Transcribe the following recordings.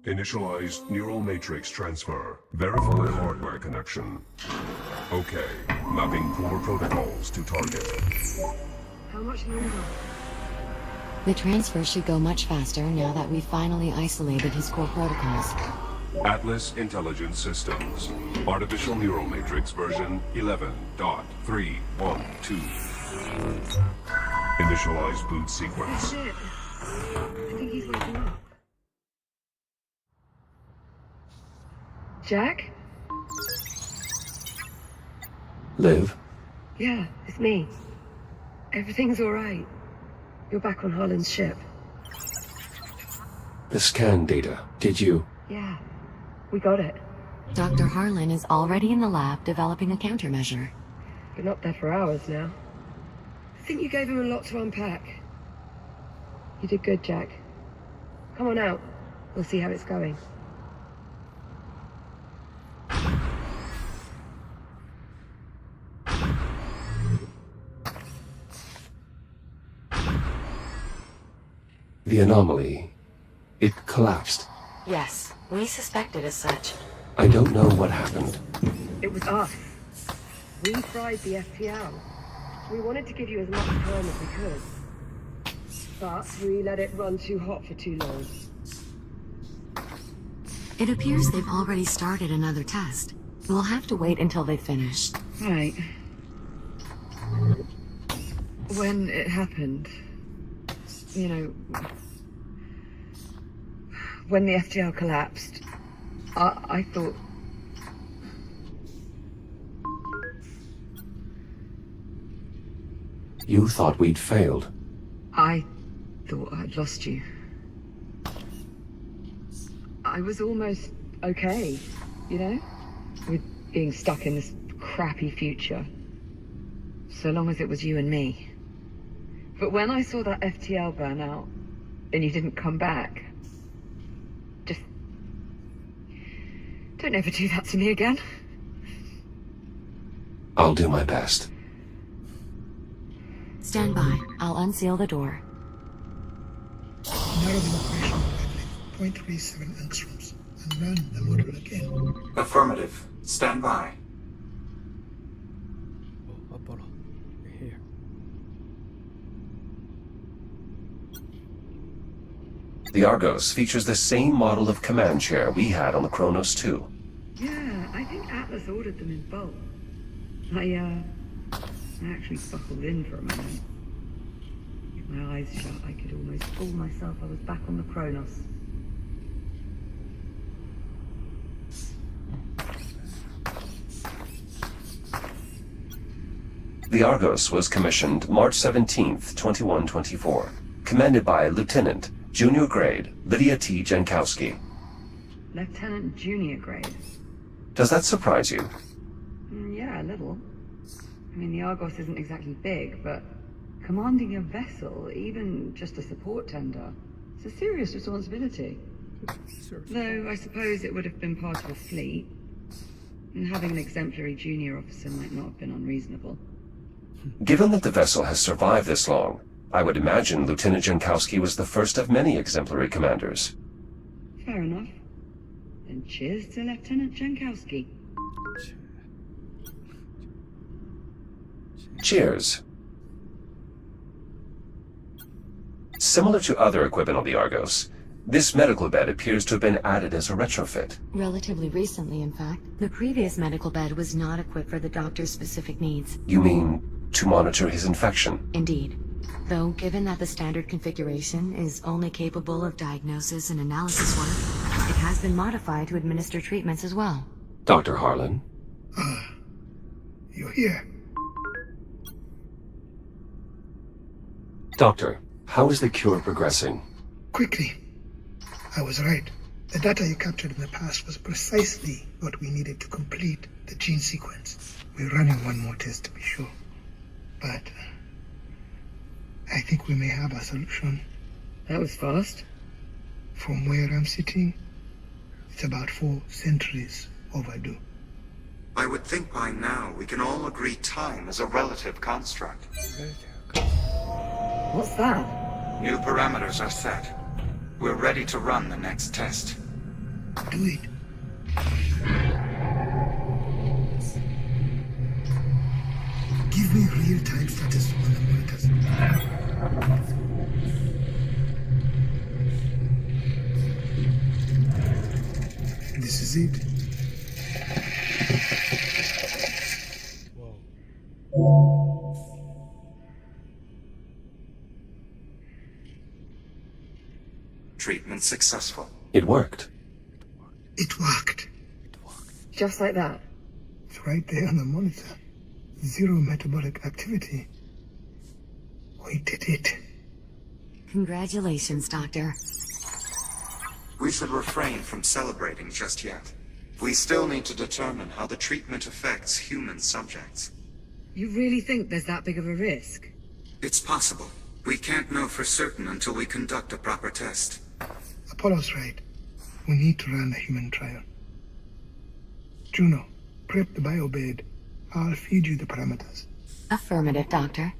Initialize neural matrix transfer. Verify hardware connection. Okay. Mapping core protocols to target. How much longer? The transfer should go much faster now that we've finally isolated his core protocols. Atlas Intelligence Systems. Artificial Neural Matrix version 11.312. Initialize boot sequence. That's it. I think he's waking up. Jack? Liv? Yeah, it's me. Everything's alright. You're back on Harlan's ship. The scan data, did you? Yeah, we got it. Dr. Harlan is already in the lab developing a countermeasure. Been up there for hours now. I think you gave him a lot to unpack. You did good, Jack. Come on out. We'll see how it's going. The anomaly, it collapsed. Yes, we suspected as such. I don't know what happened. It was us. We fried the FTL. We wanted to give you as much time as we could. But we let it run too hot for too long. It appears they've already started another test. We'll have to wait until they've finished. Right. When it happened, you know, when the FTL collapsed, I thought... You thought we'd failed. I thought I'd lost you. I was almost okay, you know? With being stuck in this crappy future. So long as it was you and me. But when I saw that FTL burn out, and you didn't come back, just... don't ever do that to me again. I'll do my best. Stand by. I'll unseal the door. Narrow the operational wavelength 0.37 angstroms and run the module again. Affirmative. Stand by. Apollo, we're here. The Argos features the same model of command chair we had on the Kronos 2. Yeah, I think Atlas ordered them in bulk. I actually buckled in for a moment. With my eyes shut, I could almost fool myself I was back on the Kronos. The Argos was commissioned March 17th, 2124, commanded by Lieutenant, Junior Grade, Lydia T. Jankowski. Lieutenant Junior Grade? Does that surprise you? Yeah, a little. I mean, the Argos isn't exactly big, but commanding a vessel, even just a support tender, it's a serious responsibility. Though I suppose it would have been part of a fleet, and having an exemplary junior officer might not have been unreasonable. Given that the vessel has survived this long, I would imagine Lieutenant Jankowski was the first of many exemplary commanders. Fair enough. Then cheers to Lieutenant Jankowski. Cheers. Similar to other equipment on the Argos, this medical bed appears to have been added as a retrofit. Relatively recently, in fact. The previous medical bed was not equipped for the doctor's specific needs. You mean to monitor his infection. Indeed. Though, given that the standard configuration is only capable of diagnosis and analysis work, it has been modified to administer treatments as well. Dr. Harlan? You're here. Doctor, how is the cure progressing? Quickly. I was right. The data you captured in the past was precisely what we needed to complete the gene sequence. We're running one more test to be sure. But I think we may have a solution. That was fast. From where I'm sitting, it's about 4 centuries overdue. I would think by now we can all agree time is a relative construct. What's that? New parameters are set. We're ready to run the next test. Do it. Give me real-time status on the monitors. This is it. Treatment successful. It worked. It worked. Just like that. It's right there on the monitor. 0 metabolic activity. We did it. Congratulations, Doctor. We should refrain from celebrating just yet. We still need to determine how the treatment affects human subjects. You really think there's that big of a risk? It's possible. We can't know for certain until we conduct a proper test. Apollo's right. We need to run a human trial. Juno, prep the biobed. I'll feed you the parameters. Affirmative, Doctor.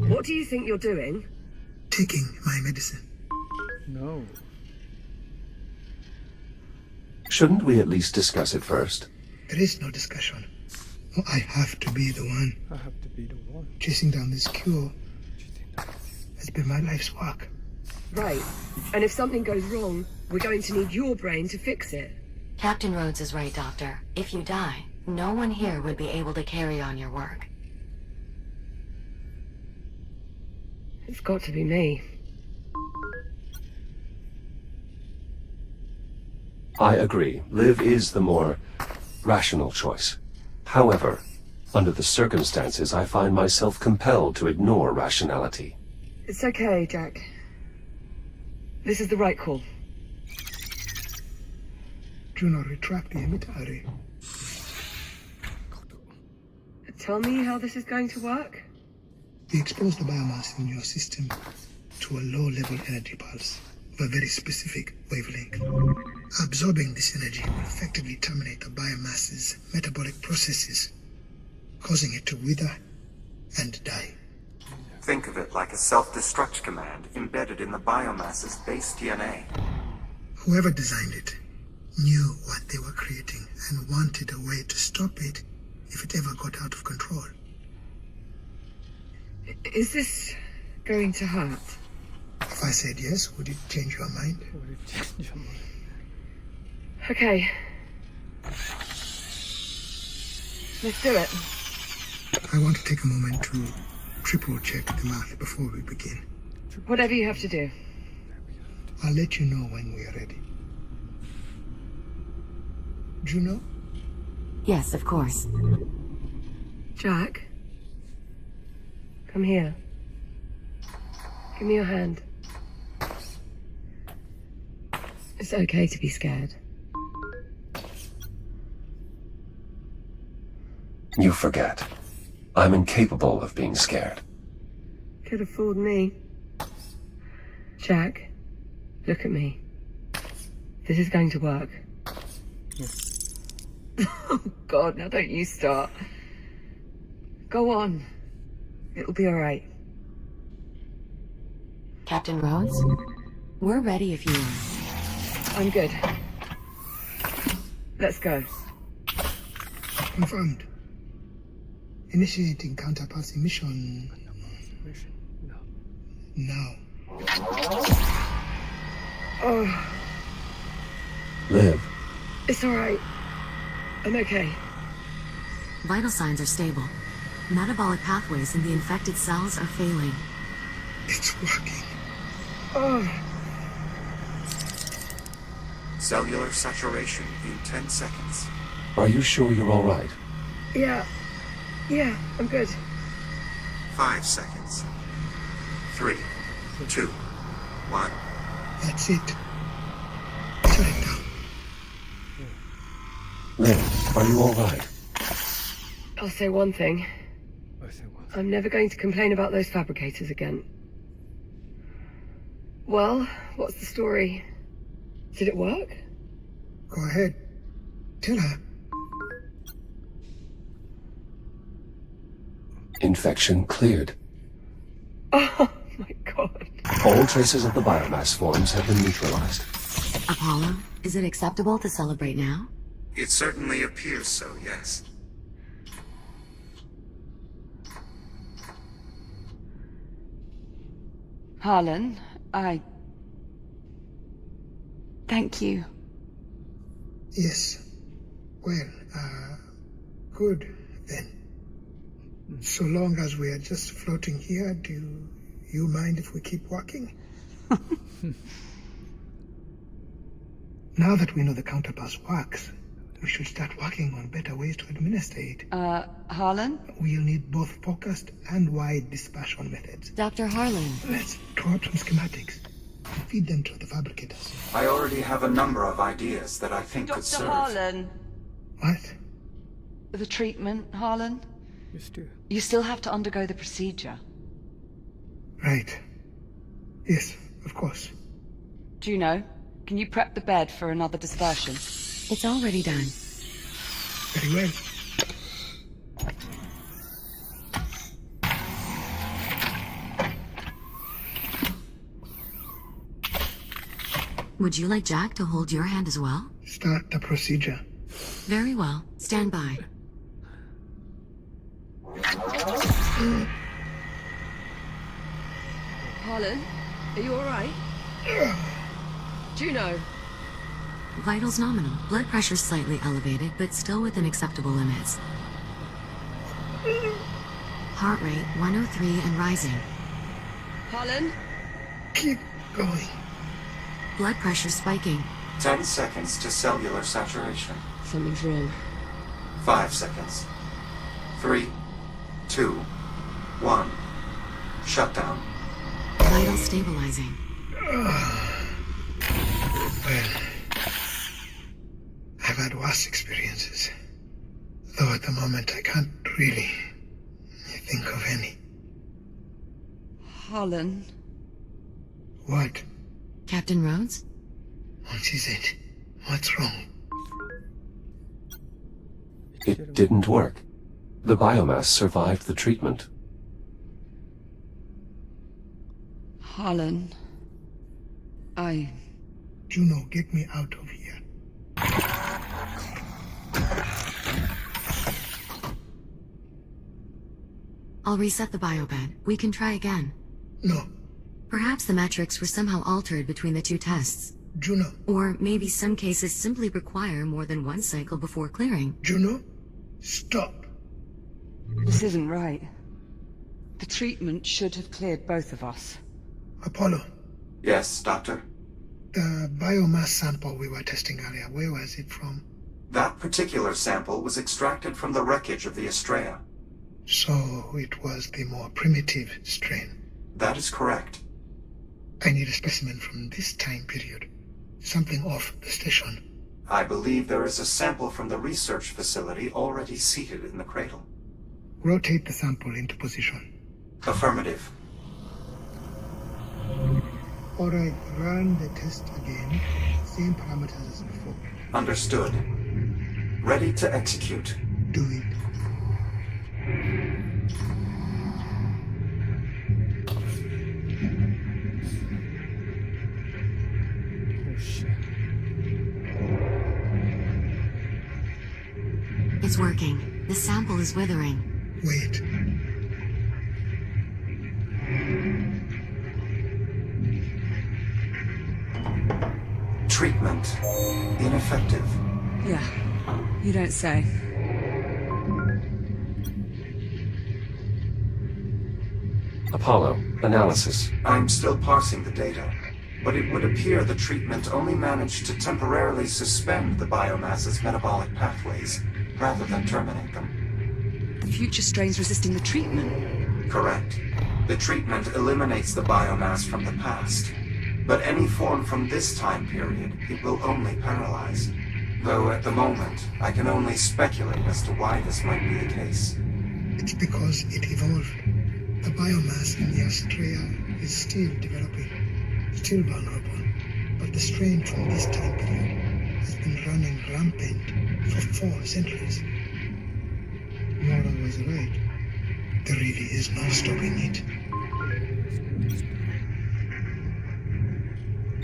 What do you think you're doing? Taking my medicine. No. Shouldn't we at least discuss it first? There is no discussion. I have to be the one. I have to be the one. Chasing down this cure has been my life's work. Right. And if something goes wrong, we're going to need your brain to fix it. Captain Rhodes is right, Doctor. If you die, no one here would be able to carry on your work. It's got to be me. I agree. Liv is the more rational choice. However, under the circumstances, I find myself compelled to ignore rationality. It's okay, Jack. This is the right call. Juno, retract the emitter array. Tell me how this is going to work? We expose the biomass in your system to a low-level energy pulse of a very specific wavelength. Absorbing this energy will effectively terminate the biomass's metabolic processes, causing it to wither and die. Think of it like a self-destruct command embedded in the biomass's base DNA. Whoever designed it knew what they were creating and wanted a way to stop it if it ever got out of control. Is this going to hurt? If I said yes, would it change your mind? Would it change your mind? Okay. Let's do it. I want to take a moment to triple check the math before we begin. Whatever you have to do. I'll let you know when we are ready. Juno? Yes, of course. Jack? Come here. Give me your hand. It's okay to be scared. You forget. I'm incapable of being scared. Could have fooled me. Jack, look at me. This is going to work. Oh God, now don't you start. Go on. It'll be alright. Captain Rhodes? We're ready if you are. I'm good. Let's go. Confirmed. Initiating counterpulse emission No. now. Oh, Liv, it's alright. I'm okay. Vital signs are stable. Metabolic pathways in the infected cells are failing. It's working. Oh, Cellular saturation in 10 seconds. Are you sure you're all right? yeah. Yeah, I'm good. 5 seconds. 3, 2, 1. That's it. Shut it down. Liv, are you all right? I'll say one thing. I say one. I'm never going to complain about those fabricators again. Well, what's the story? Did it work? Go ahead. Tell her. Infection cleared. Oh my god. All traces of the biomass forms have been neutralized. Apollo, is it acceptable to celebrate now? It certainly appears so, yes. Harlan, thank you. Yes. Well, good then. So long as we are just floating here, do you mind if we keep walking? Now that we know the counterpass works, we should start working on better ways to administer it. Harlan? We'll need both focused and wide dispersion methods. Dr. Harlan, Let's draw up some schematics and feed them to the fabricators. I already have a number of ideas that I think could Dr. serve. Harlan. What? The treatment, Harlan? Used to. You still have to undergo the procedure. Right. Yes, of course. Juno, can you prep the bed for another dispersion? it's already done. Very well. Would you like Jack to hold your hand as well? Start the procedure. Very well. Stand by. Harlan, are you alright? Juno, Vitals nominal. Blood pressure slightly elevated, but still within acceptable limits. Heart rate 103 and rising. Harlan? Keep going. Blood pressure spiking. 10 seconds to cellular saturation. Something's wrong. 5 seconds. 3, 2, 1. Shutdown. Vitals stabilizing. Well, I've had worse experiences. Though at the moment I can't really think of any. Harlan? What? Captain Rhodes? What is it? What's wrong? It didn't work. The biomass survived the treatment. Harlan? Juno, get me out of here. I'll reset the biobed. We can try again. No, Perhaps the metrics were somehow altered between the two tests. Juno. Or maybe some cases simply require more than one cycle before clearing. Juno, stop. This isn't right. The treatment should have cleared both of us. Apollo, Yes, Doctor? the biomass sample we were testing earlier, where was it from? That particular sample was extracted from the wreckage of the Estrella. So it was the more primitive strain. That is correct. I need a specimen from this time period. Something off the station. I believe there is a sample from the research facility already seated in the cradle. Rotate the sample into position. Affirmative. Alright, run the test again. Same parameters as before. Understood. Ready to execute. Do it. Oh shit. It's working. The sample is withering. Wait. Treatment. Ineffective. Yeah, you don't say. Apollo, analysis. I'm still parsing the data, but it would appear the treatment only managed to temporarily suspend the biomass's metabolic pathways, rather than terminate them. The future strains resisting the treatment? Correct. The treatment eliminates the biomass from the past, but any form from this time period, it will only paralyze. Though at the moment, I can only speculate as to why this might be the case. It's because it evolved. The biomass in the Astrea is still developing, still vulnerable, but the strain from this time period has been running rampant for 4 centuries. Nora was right. There really is no stopping it.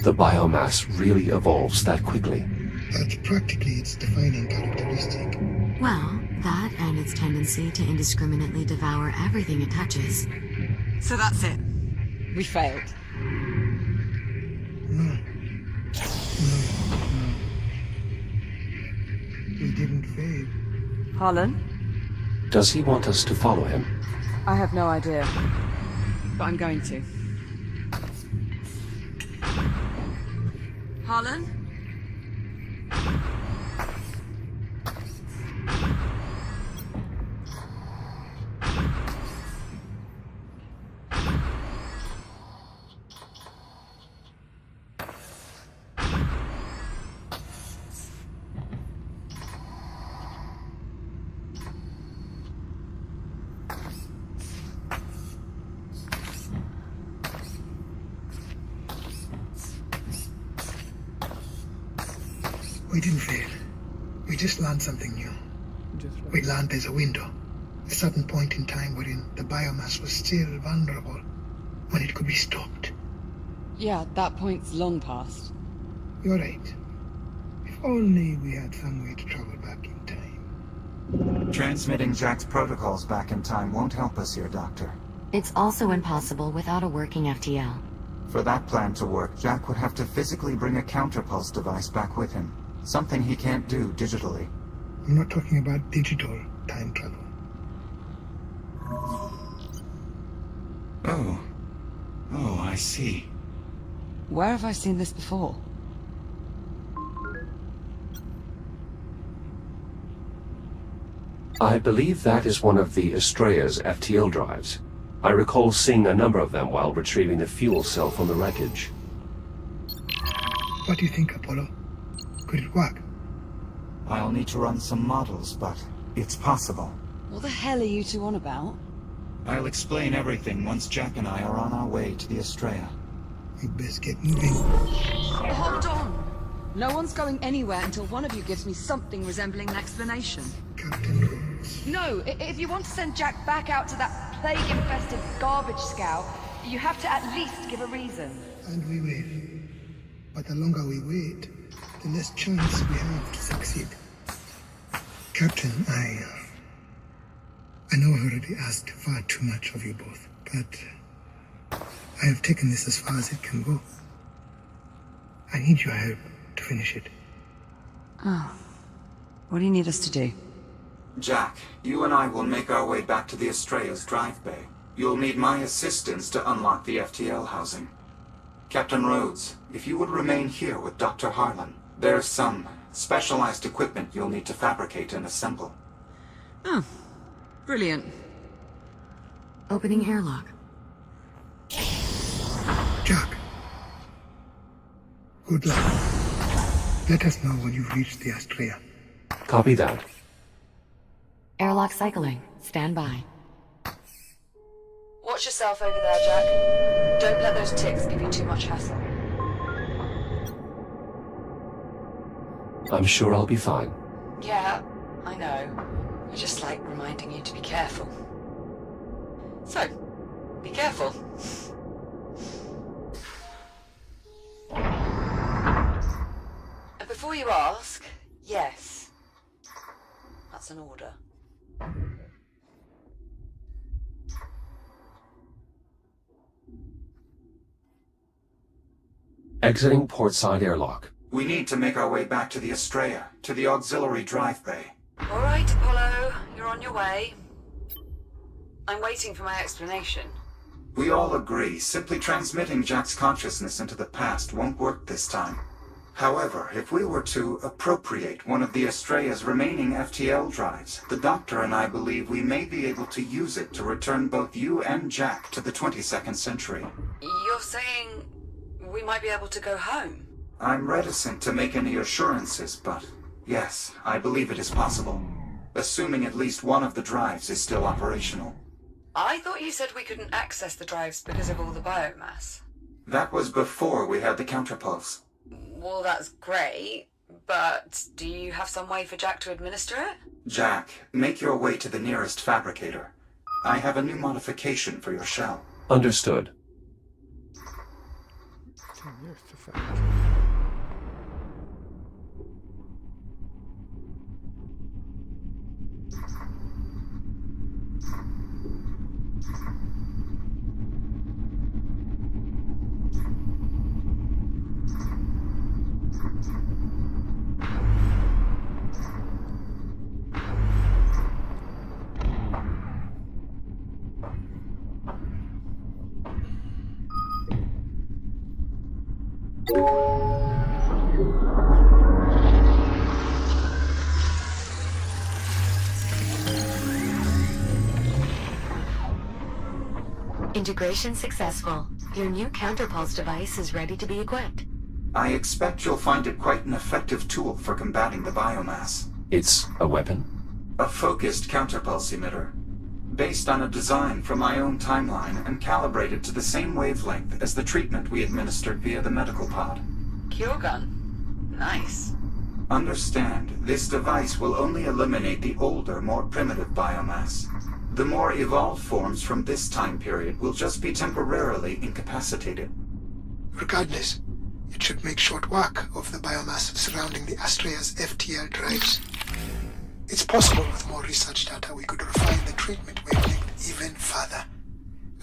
The biomass really evolves that quickly. That's practically its defining characteristic. Well, that and its tendency to indiscriminately devour everything it touches. So that's it. We failed. No. We didn't fail. Harlan? Does he want us to follow him? I have no idea. But I'm going to. Harlan? We didn't fail. We just learned something new. We learned there's a window, a certain point in time wherein the biomass was still vulnerable, when it could be stopped. Yeah, that point's long past. You're right. If only we had some way to travel back in time. Transmitting Jack's protocols back in time won't help us here, Doctor. It's also impossible without a working FTL. For that plan to work, Jack would have to physically bring a counterpulse device back with him. Something he can't do digitally. I'm not talking about digital time travel. Oh, I see. Where have I seen this before? I believe that is one of the Astrea's FTL drives. I recall seeing a number of them while retrieving the fuel cell from the wreckage. What do you think, Apollo? Could it work? I'll need to run some models, but it's possible. What the hell are you two on about? I'll explain everything once Jack and I are on our way to the Astrea. We'd best get moving. Hold on! No one's going anywhere until one of you gives me something resembling an explanation. Captain Rhodes. No, if you want to send Jack back out to that plague-infested garbage scow, you have to at least give a reason. And we will. But the longer we wait, the less chance we have to succeed. Captain, I know I've already asked far too much of you both, but I have taken this as far as it can go. I need your help to finish it. Oh. What do you need us to do? Jack, you and I will make our way back to the Astrea's drive bay. You'll need my assistance to unlock the FTL housing. Captain Rhodes, if you would remain here with Dr. Harlan, there's some specialized equipment you'll need to fabricate and assemble. Oh. Brilliant. Opening airlock. Jack. Good luck. Let us know when you've reached the Astrea. Copy that. Airlock cycling. Stand by. Watch yourself over there, Jack. Don't let those ticks give you too much hassle. I'm sure I'll be fine. Yeah, I know. I just like reminding you to be careful. So, be careful. And before you ask, yes. That's an order. Exiting portside airlock. We need to make our way back to the Astrea, to the auxiliary drive bay. All right, Apollo, you're on your way. I'm waiting for my explanation. We all agree simply transmitting Jack's consciousness into the past won't work this time. However, if we were to appropriate one of the Estrella's remaining FTL drives, the Doctor and I believe we may be able to use it to return both you and Jack to the 22nd century. You're saying we might be able to go home? I'm reticent to make any assurances, but yes, I believe it is possible. Assuming at least one of the drives is still operational. I thought you said we couldn't access the drives because of all the biomass. That was before we had the counterpulse. Well, that's great, but do you have some way for Jack to administer it? Jack, make your way to the nearest fabricator. I have a new modification for your shell. Understood. Here's the fact. Integration successful. Your new counterpulse device is ready to be equipped. I expect you'll find it quite an effective tool for combating the biomass. It's a weapon? A focused counterpulse emitter, based on a design from my own timeline and calibrated to the same wavelength as the treatment we administered via the medical pod. Cure gun. Nice. Understand, this device will only eliminate the older, more primitive biomass. The more evolved forms from this time period will just be temporarily incapacitated. Regardless, it should make short work of the biomass surrounding the Astrea's FTL drives. It's possible with more research data we could refine the treatment wavelength even further,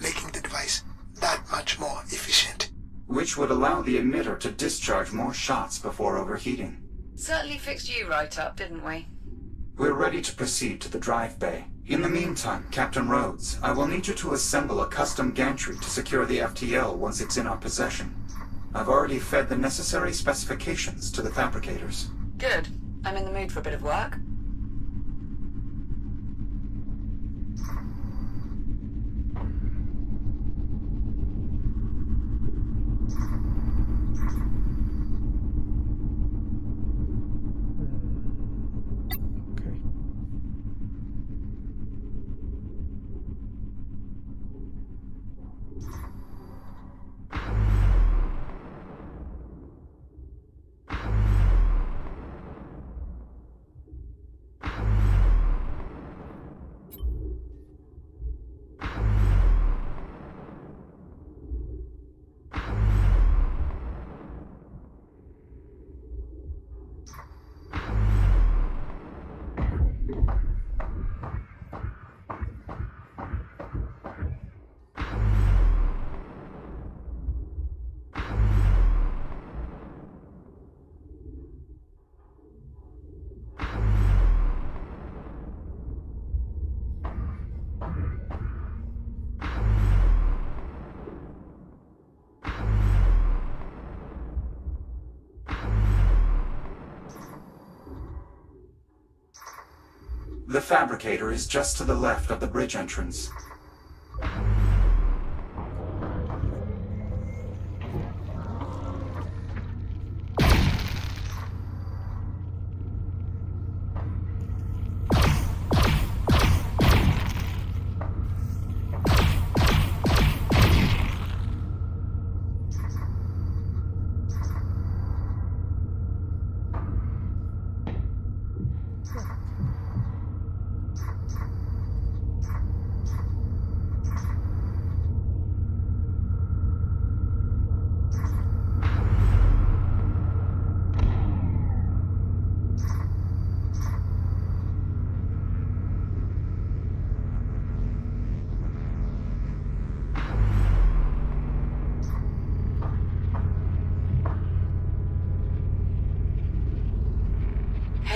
making the device that much more efficient. Which would allow the emitter to discharge more shots before overheating. Certainly fixed you right up, didn't we? We're ready to proceed to the drive bay. In the meantime, Captain Rhodes, I will need you to assemble a custom gantry to secure the FTL once it's in our possession. I've already fed the necessary specifications to the fabricators. Good. I'm in the mood for a bit of work. The fabricator is just to the left of the bridge entrance.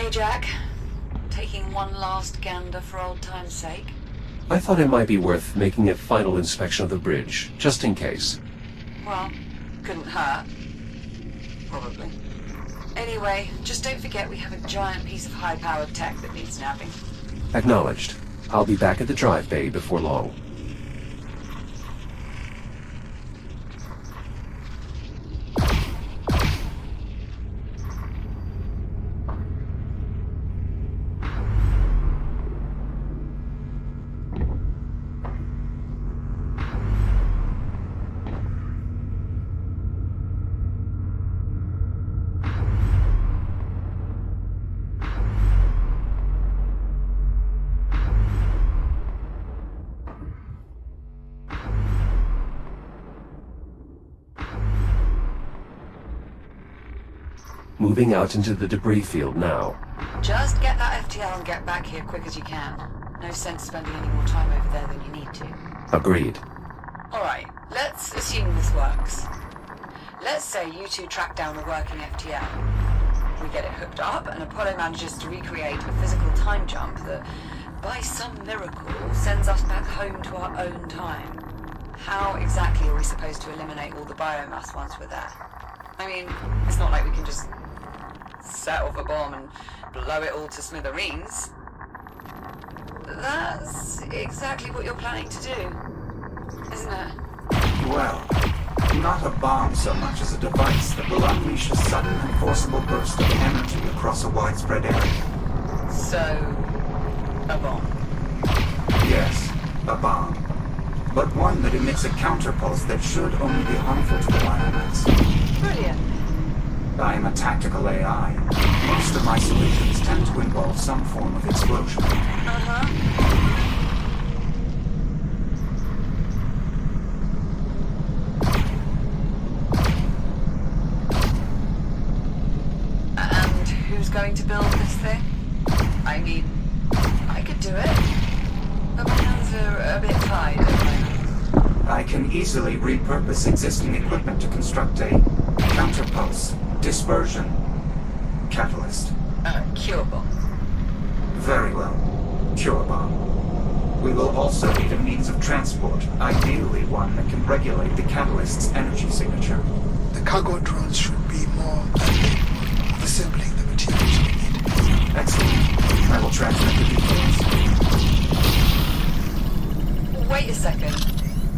Hey, Jack. Taking one last gander for old time's sake? I thought it might be worth making a final inspection of the bridge, just in case. Well, couldn't hurt. Probably. Anyway, just don't forget we have a giant piece of high-powered tech that needs nabbing. Acknowledged. I'll be back at the drive bay before long. Moving out into the debris field now. Just get that FTL and get back here quick as you can. No sense spending any more time over there than you need to. Agreed. Alright, let's assume this works. Let's say you two track down a working FTL. We get it hooked up, and Apollo manages to recreate a physical time jump that, by some miracle, sends us back home to our own time. How exactly are we supposed to eliminate all the biomass once we're there? I mean, it's not like we can just set off a bomb and blow it all to smithereens. That's exactly what you're planning to do, isn't it? Well, not a bomb so much as a device that will unleash a sudden and forcible burst of energy across a widespread area. So, a bomb. Yes, a bomb. But one that emits a counterpulse that should only be harmful to the biomass. Brilliant. I am a tactical AI. Most of my solutions tend to involve some form of explosion. And who's going to build this thing? I mean, I could do it, but my hands are a bit tied at the moment. I can easily repurpose existing equipment to construct a counterpulse dispersion catalyst. Cure bomb. Very well. Cure bomb. We will also need a means of transport, ideally one that can regulate the catalyst's energy signature. The cargo drones should be more capable of assembling the materials we need. Excellent. I will transmit the details. Wait a second.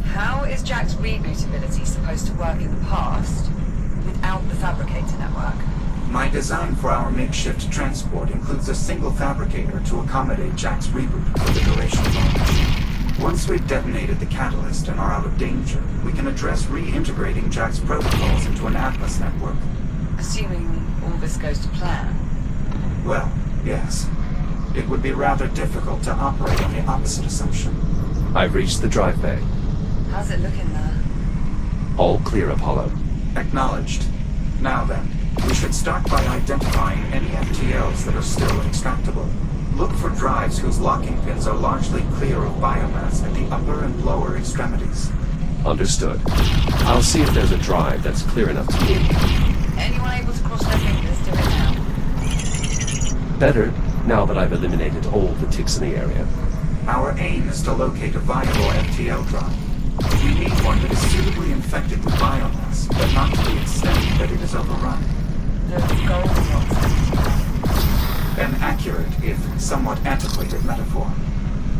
How is Jack's reboot ability supposed to work in the past without the fabricator network? My design for our makeshift transport includes a single fabricator to accommodate Jack's reboot for the duration of our mission. Once we've detonated the catalyst and are out of danger, we can address reintegrating Jack's protocols into an Atlas network. Assuming all this goes to plan. Well, yes. It would be rather difficult to operate on the opposite assumption. I've reached the drive bay. How's it looking there? All clear, Apollo. Acknowledged. Now then, we should start by identifying any FTLs that are still extractable. Look for drives whose locking pins are largely clear of biomass at the upper and lower extremities. Understood. I'll see if there's a drive that's clear enough to move. Anyone able to cross their fingers, do it now. Better, now that I've eliminated all the ticks in the area. Our aim is to locate a viable FTL drive. We need one that is suitably infected with biomass, but not to the extent that it is overrun. The Goldilocks. An accurate, if somewhat antiquated metaphor.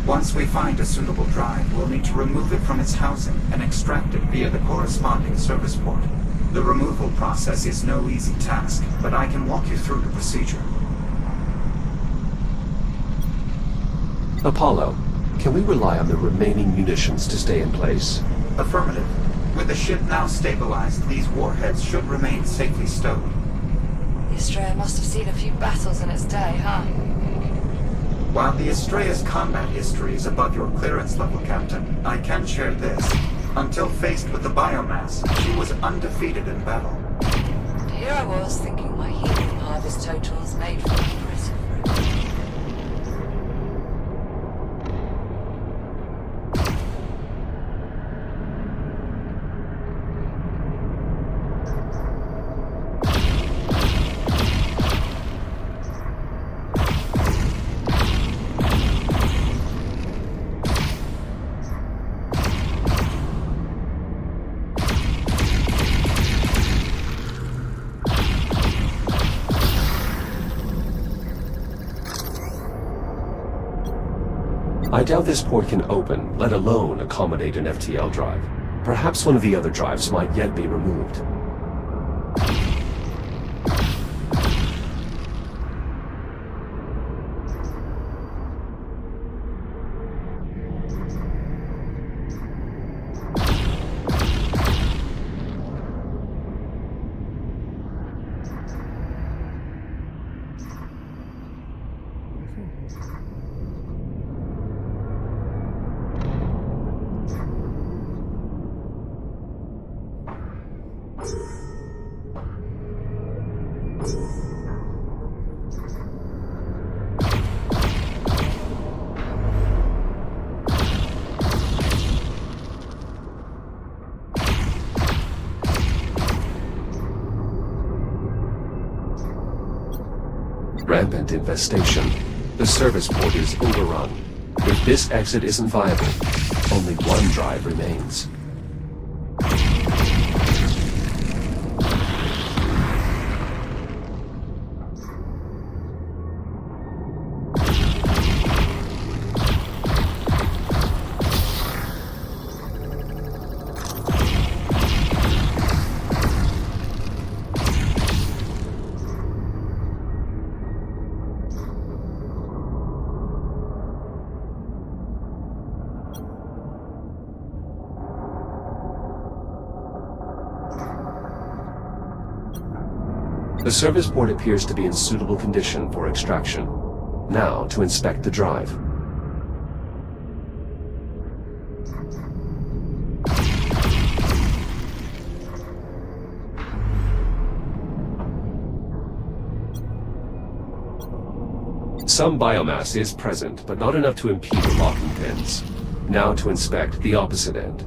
Once we find a suitable drive, we'll need to remove it from its housing and extract it via the corresponding service port. The removal process is no easy task, but I can walk you through the procedure. Apollo, can we rely on the remaining munitions to stay in place? Affirmative. With the ship now stabilized, these warheads should remain safely stowed. The Estrella must have seen a few battles in its day, huh? While the Estrella's combat history is above your clearance level, Captain, I can share this. Until faced with the biomass, she was undefeated in battle. And here I was thinking my helium harvest totals made for impressive fruit. I doubt this port can open, let alone accommodate an FTL drive. Perhaps one of the other drives might yet be removed. Rampant infestation. The service port is overrun. If this exit isn't viable, only one drive remains. The service port appears to be in suitable condition for extraction. Now to inspect the drive. Some biomass is present, but not enough to impede the locking pins. Now to inspect the opposite end.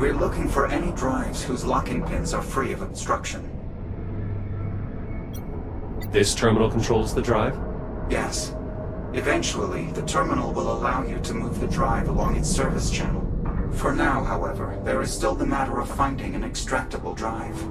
We're looking for any drives whose locking pins are free of obstruction. This terminal controls the drive? Yes. Eventually, the terminal will allow you to move the drive along its service channel. For now, however, there is still the matter of finding an extractable drive.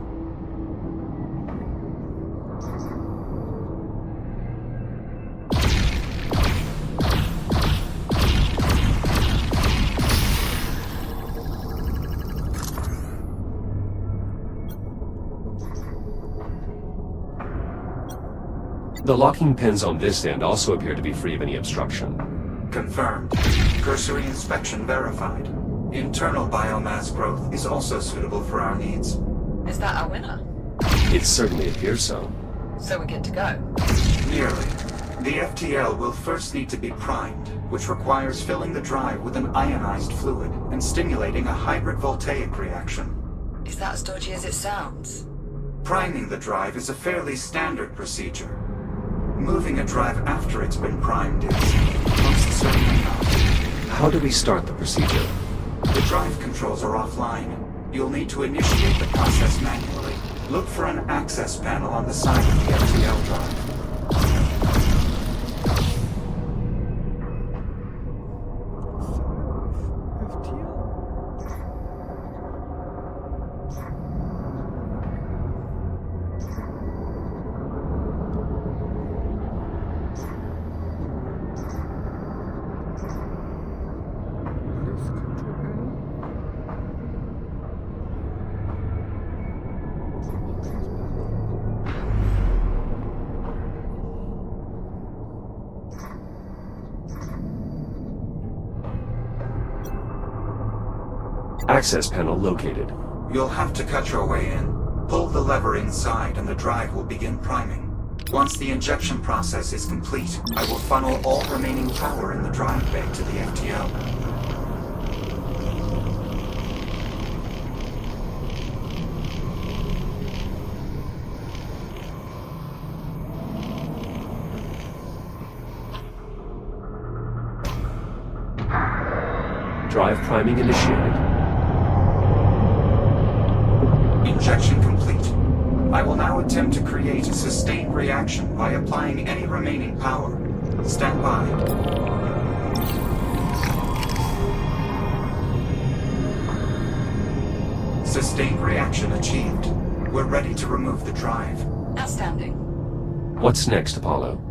The locking pins on this end also appear to be free of any obstruction. Confirmed. Cursory inspection verified. Internal biomass growth is also suitable for our needs. Is that our winner? It certainly appears so. So we're good to go. Nearly. The FTL will first need to be primed, which requires filling the drive with an ionized fluid and stimulating a hybrid voltaic reaction. Is that as dodgy as it sounds? Priming the drive is a fairly standard procedure. Moving a drive after it's been primed is most certainly not. How do we start the procedure? The drive controls are offline. You'll need to initiate the process manually. Look for an access panel on the side of the FTL drive. Access panel located. You'll have to cut your way in. Pull the lever inside and the drive will begin priming. Once the injection process is complete, I will funnel all remaining power in the drive bay to the FTL. Drive priming initiated. Injection complete. I will now attempt to create a sustained reaction by applying any remaining power. Stand by. Sustained reaction achieved. We're ready to remove the drive. Outstanding. What's next, Apollo?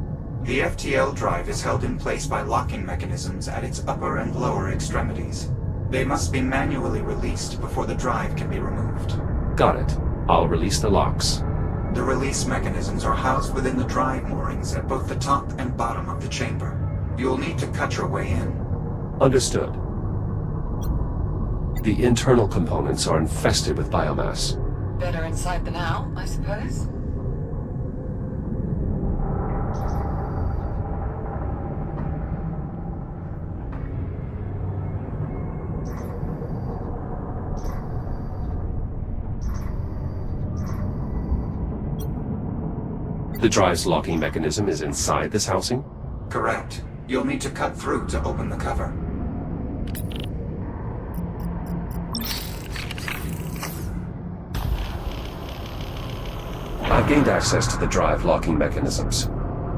The FTL drive is held in place by locking mechanisms at its upper and lower extremities. They must be manually released before the drive can be removed. Got it. I'll release the locks. The release mechanisms are housed within the drive moorings at both the top and bottom of the chamber. You'll need to cut your way in. Understood. The internal components are infested with biomass. Better inside than out, I suppose. The drive's locking mechanism is inside this housing? Correct. You'll need to cut through to open the cover. I've gained access to the drive locking mechanisms.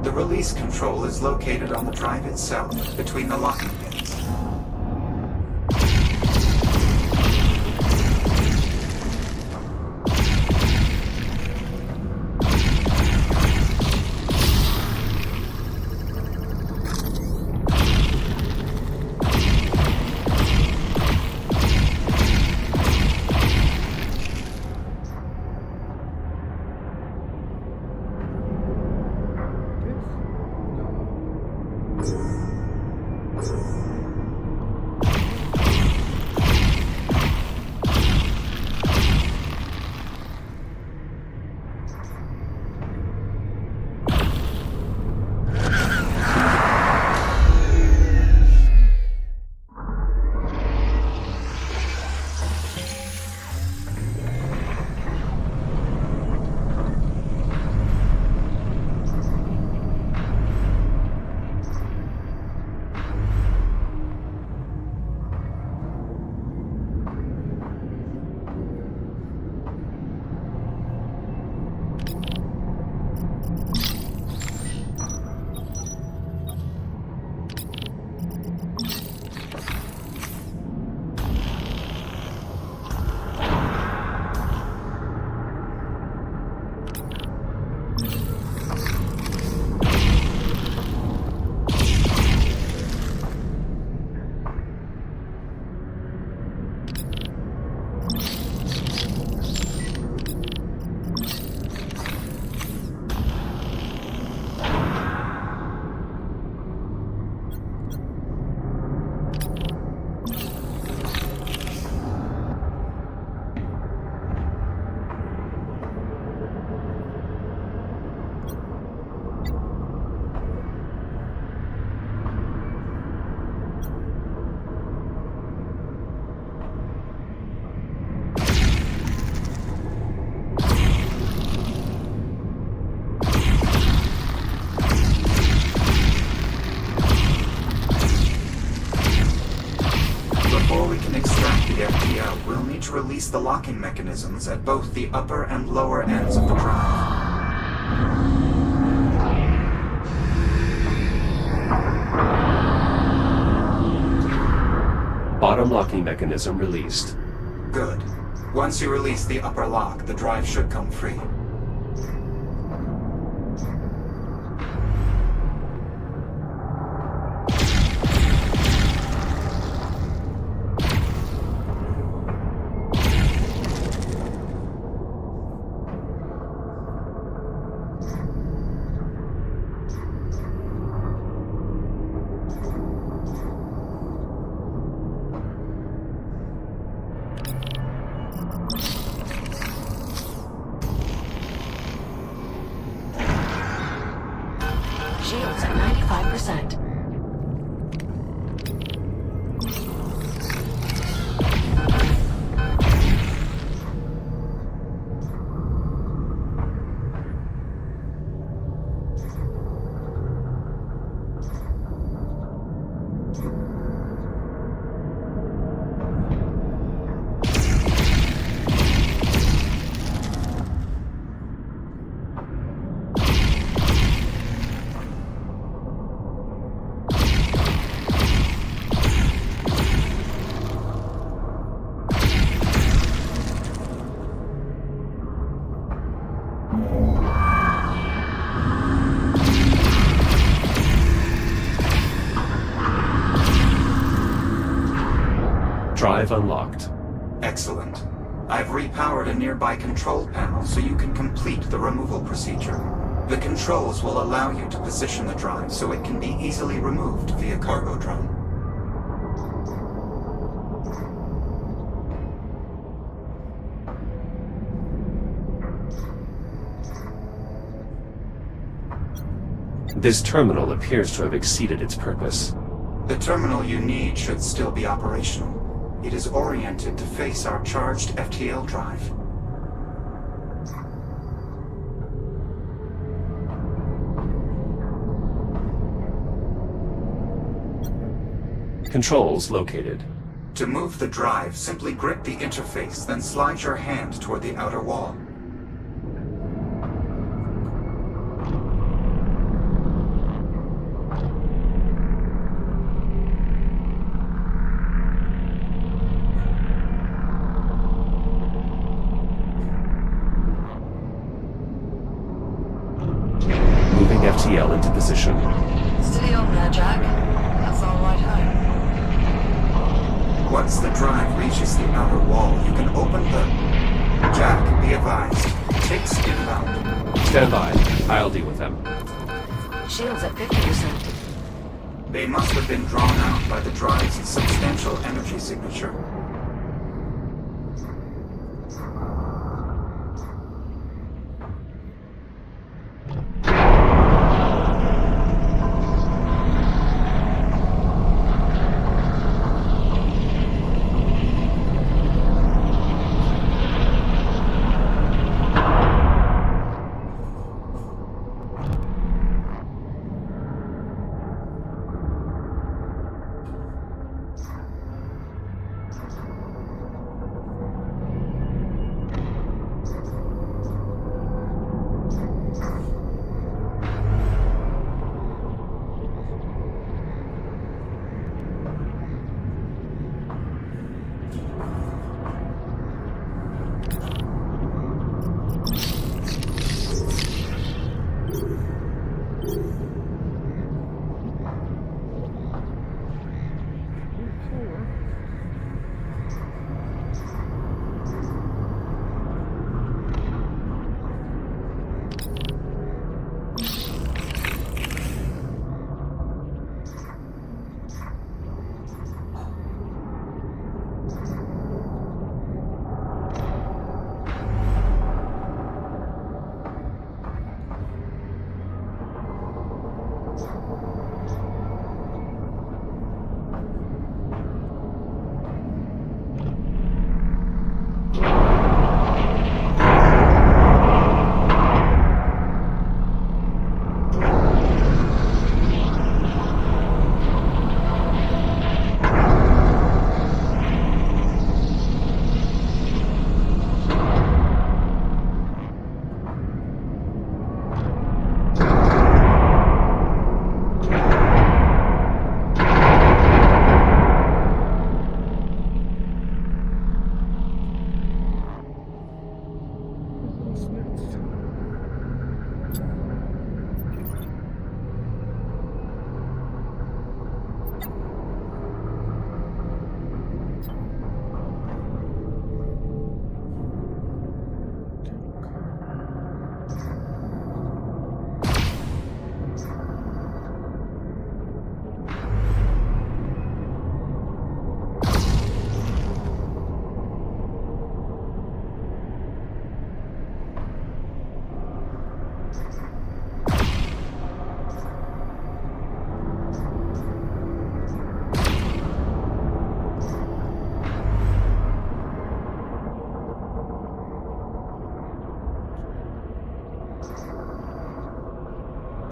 The release control is located on the drive itself, between the locking pins. Release the locking mechanisms at both the upper and lower ends of the drive. Bottom locking mechanism released. Good. Once you release the upper lock, the drive should come free. 5%. Drive unlocked. Excellent. I've repowered a nearby control panel so you can complete the removal procedure. The controls will allow you to position the drive so it can be easily removed via cargo drone. This terminal appears to have exceeded its purpose. The terminal you need should still be operational. It is oriented to face our charged FTL drive. Controls located. To move the drive, simply grip the interface, then slide your hand toward the outer wall. Moving FTL into position. Steady on there, Jack. That's our ride home. Once the drive reaches the outer wall, you can open the... Jack, be advised. Takes inbound. Stand by. I'll deal with them. Shields at 50%. They must have been drawn out by the drive's substantial energy signature.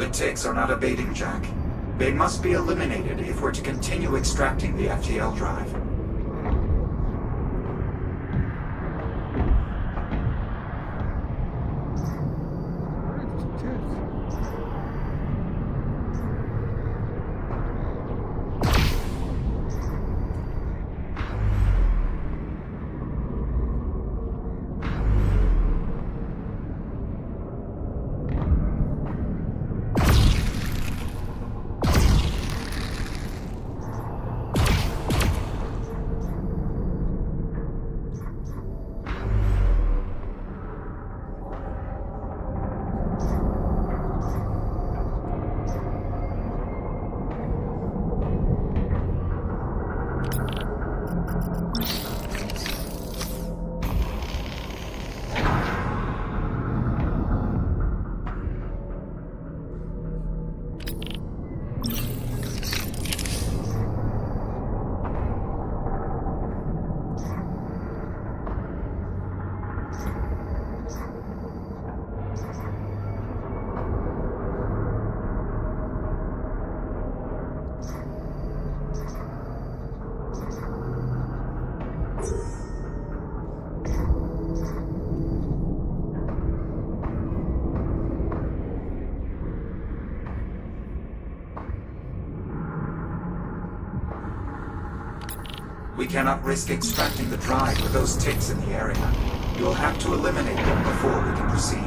The ticks are not abating, Jack. They must be eliminated if we're to continue extracting the FTL drive. We cannot risk extracting the drive with those ticks in the area. You'll have to eliminate them before we can proceed.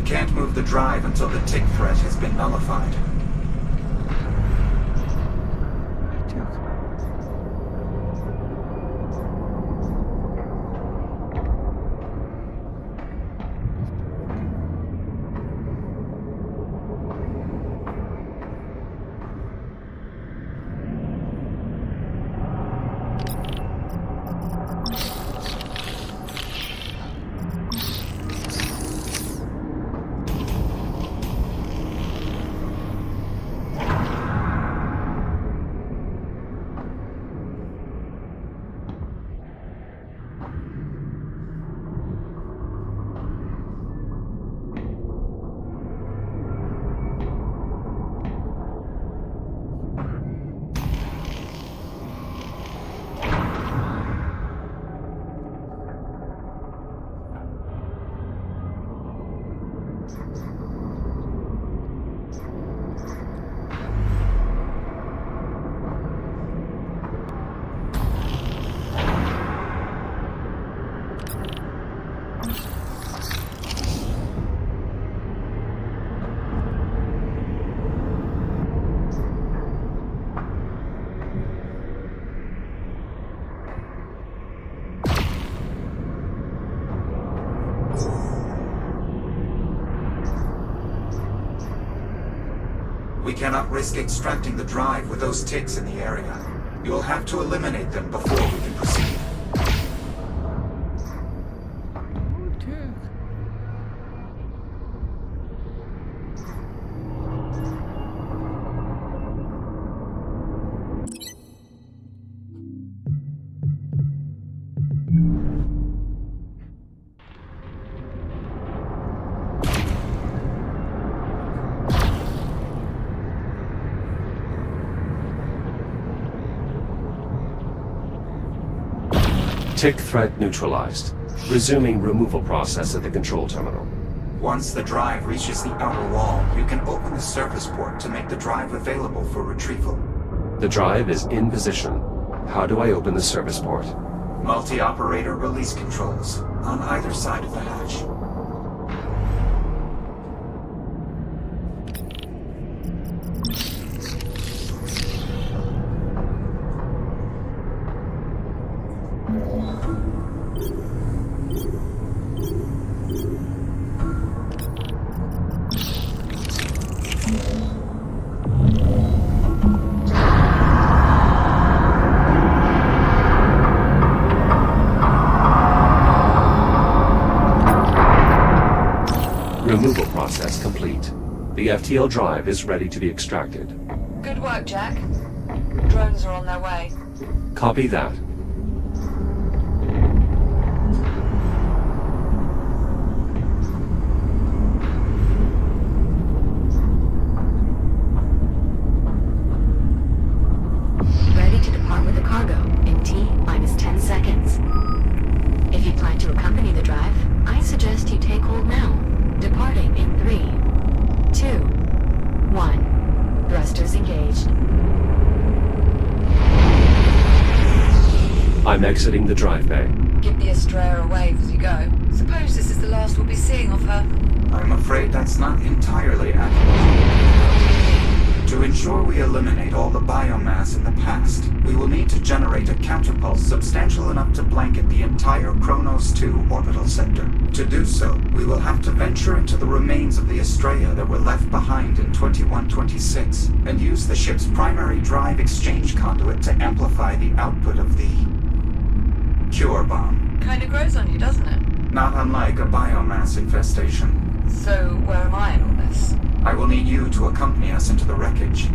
Can't move the drive until the tick threat has been nullified. We cannot risk extracting the drive with those ticks in the area. You'll have to eliminate them before we can proceed. Tick threat neutralized. Resuming removal process at the control terminal. Once the drive reaches the outer wall, you can open the service port to make the drive available for retrieval. The drive is in position. How do I open the service port? Multi-operator release controls on either side of the hatch. Removal process complete. The FTL drive is ready to be extracted. Good work, Jack. Drones are on their way. Copy that. Ready to depart with the cargo in T-minus 10 seconds. If you plan to accompany the drive, I suggest you take hold now. Departing in 3, 2, 1. Thrusters engaged. I'm exiting the drive bay. Give the Estrella a wave as you go. Suppose this is the last we'll be seeing of her. I'm afraid that's not entirely accurate. To ensure we eliminate all the biomass in the past, we will need to generate a counterpulse substantial enough to blanket the entire Kronos 2 orbital sector. To do so, we will have to venture into the remains of the Estrella that were left behind in 2126, and use the ship's primary drive exchange conduit to amplify the output of the Cure Bomb. Kinda grows on you, doesn't it? Not unlike a biomass infestation. So, where am I in all this? I will need you to accompany us into the wreckage.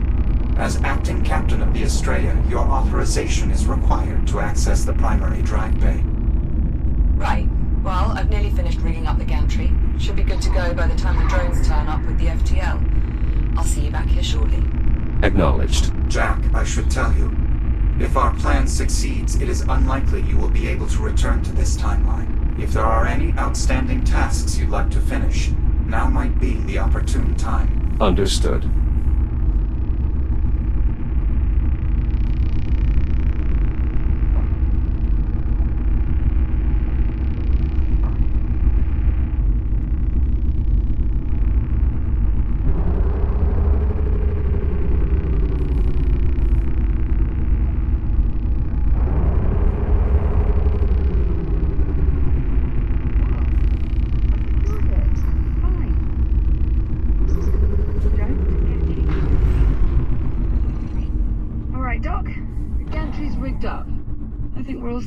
As acting captain of the Estrella, your authorization is required to access the primary drive bay. Right. Well, I've nearly finished rigging up the gantry. Should be good to go by the time the drones turn up with the FTL. I'll see you back here shortly. Acknowledged. Jack, I should tell you, if our plan succeeds, it is unlikely you will be able to return to this timeline. If there are any outstanding tasks you'd like to finish, now might be the opportune time. Understood.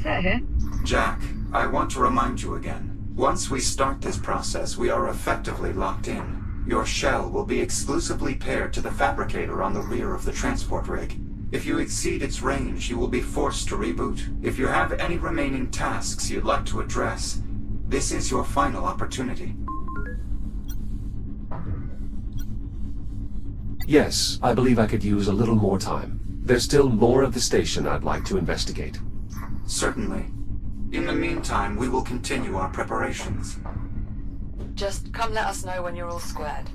Set here. Jack, I want to remind you again. Once we start this process, we are effectively locked in. Your shell will be exclusively paired to the fabricator on the rear of the transport rig. If you exceed its range, you will be forced to reboot. If you have any remaining tasks you'd like to address, this is your final opportunity. Yes, I believe I could use a little more time. There's still more of the station I'd like to investigate. Certainly. In the meantime, we will continue our preparations. Just come let us know when you're all squared.